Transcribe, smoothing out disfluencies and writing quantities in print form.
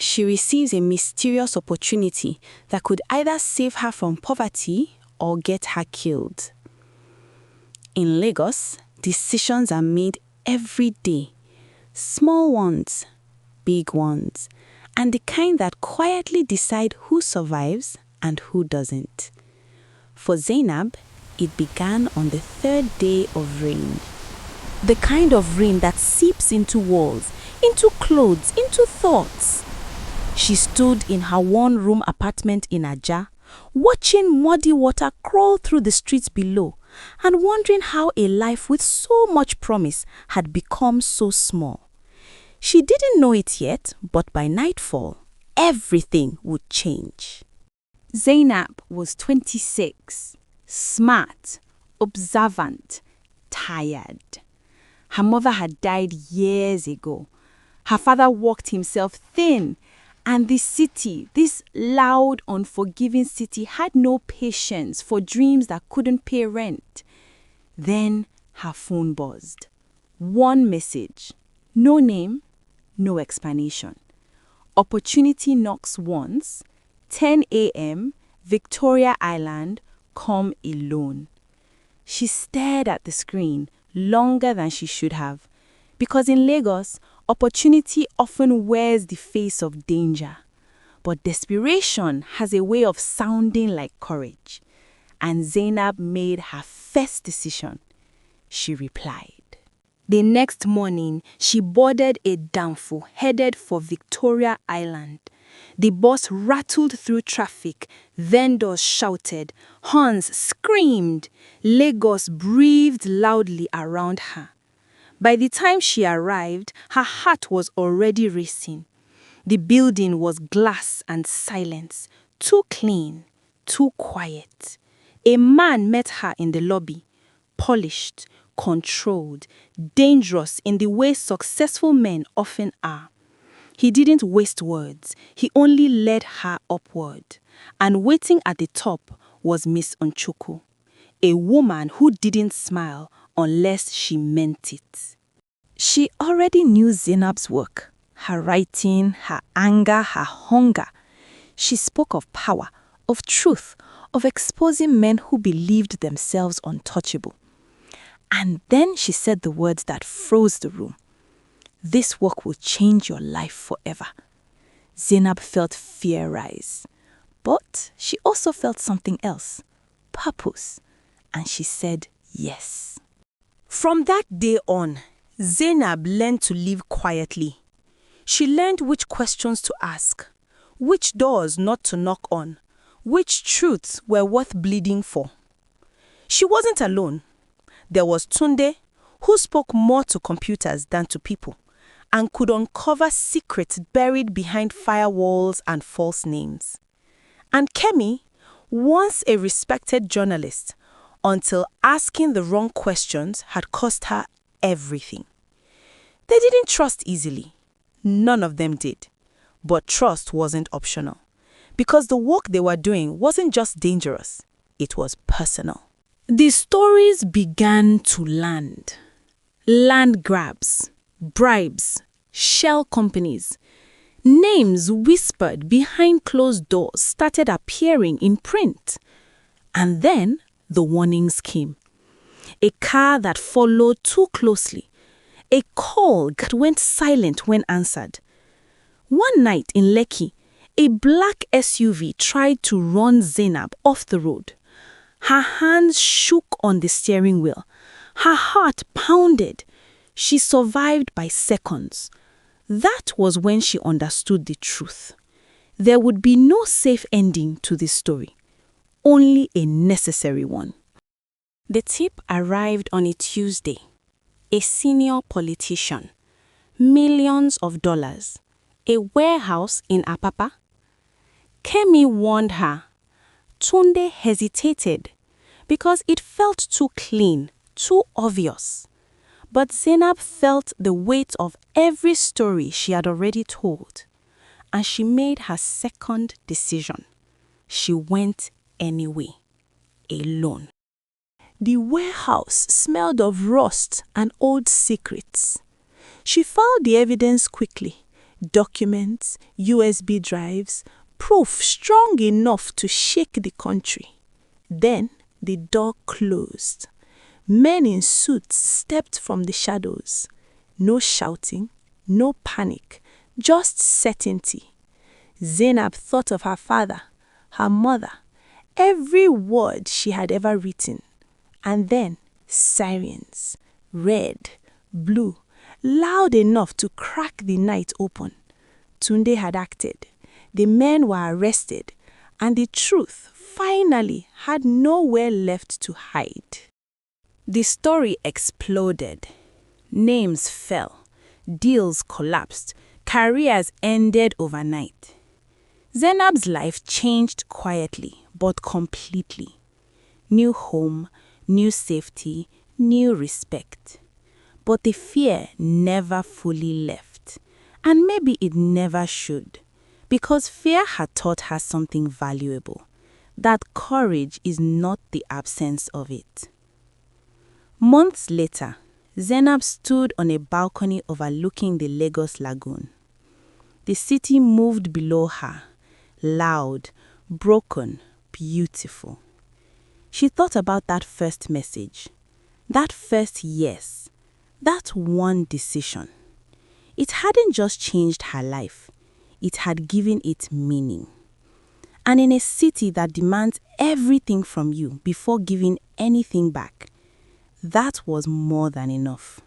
she receives a mysterious opportunity that could either save her from poverty or get her killed. In Lagos, decisions are made every day. Small ones, big ones, and the kind that quietly decide who survives and who doesn't. For Zainab, it began on the third day of rain. The kind of rain that seeps into walls, into clothes, into thoughts. She stood in her one-room apartment in Ajah, watching muddy water crawl through the streets below and wondering how a life with so much promise had become so small. She didn't know it yet, but by nightfall, everything would change. Zainab was 26, smart, observant, tired. Her mother had died years ago. Her father walked himself thin, and this city, this loud, unforgiving city, had no patience for dreams that couldn't pay rent. Then her phone buzzed. One message. No name, no explanation. Opportunity knocks once. 10 a.m., Victoria Island, come alone. She stared at the screen longer than she should have, because in Lagos, opportunity often wears the face of danger. But desperation has a way of sounding like courage. And Zainab made her first decision. She replied. The next morning, she boarded a Danfo headed for Victoria Island. The bus rattled through traffic, vendors shouted, horns screamed, Lagos breathed loudly around her. By the time she arrived, her heart was already racing. The building was glass and silence, too clean, too quiet. A man met her in the lobby, polished, controlled, dangerous in the way successful men often are. He didn't waste words, he only led her upward. And waiting at the top was Miss Onchukwu, a woman who didn't smile unless she meant it. She already knew Zainab's work, her writing, her anger, her hunger. She spoke of power, of truth, of exposing men who believed themselves untouchable. And then she said the words that froze the room. This work will change your life forever. Zainab felt fear rise. But she also felt something else, purpose. And she said yes. From that day on, Zainab learned to live quietly. She learned which questions to ask, which doors not to knock on, which truths were worth bleeding for. She wasn't alone. There was Tunde, who spoke more to computers than to people, and could uncover secrets buried behind firewalls and false names. And Kemi, once a respected journalist, until asking the wrong questions had cost her everything. They didn't trust easily. None of them did. But trust wasn't optional, because the work they were doing wasn't just dangerous, it was personal. The stories began to land. Land grabs, bribes, shell companies. Names whispered behind closed doors started appearing in print. And then the warnings came. A car that followed too closely. A call that went silent when answered. One night in Lekki, a black SUV tried to run Zainab off the road. Her hands shook on the steering wheel. Her heart pounded. She survived by seconds. That was when she understood the truth. There would be no safe ending to this story, only a necessary one. The tip arrived on a Tuesday. A senior politician, millions of dollars, a warehouse in Apapa. Kemi warned her. Tunde hesitated because it felt too clean, too obvious. But Zainab felt the weight of every story she had already told, and she made her second decision. She went anyway, alone. The warehouse smelled of rust and old secrets. She filed the evidence quickly, documents, USB drives, proof strong enough to shake the country. Then the door closed. Men in suits stepped from the shadows. No shouting, no panic, just certainty. Zainab thought of her father, her mother, every word she had ever written. And then sirens, red, blue, loud enough to crack the night open. Tunde had acted. The men were arrested, and the truth finally had nowhere left to hide. The story exploded. Names fell. Deals collapsed. Careers ended overnight. Zainab's life changed quietly, but completely. New home, new safety, new respect. But the fear never fully left. And maybe it never should. Because fear had taught her something valuable. That courage is not the absence of it. Months later, Zainab stood on a balcony overlooking the Lagos Lagoon. The city moved below her, loud, broken, beautiful. She thought about that first message, that first yes, that one decision. It hadn't just changed her life, it had given it meaning. And in a city that demands everything from you before giving anything back, that was more than enough.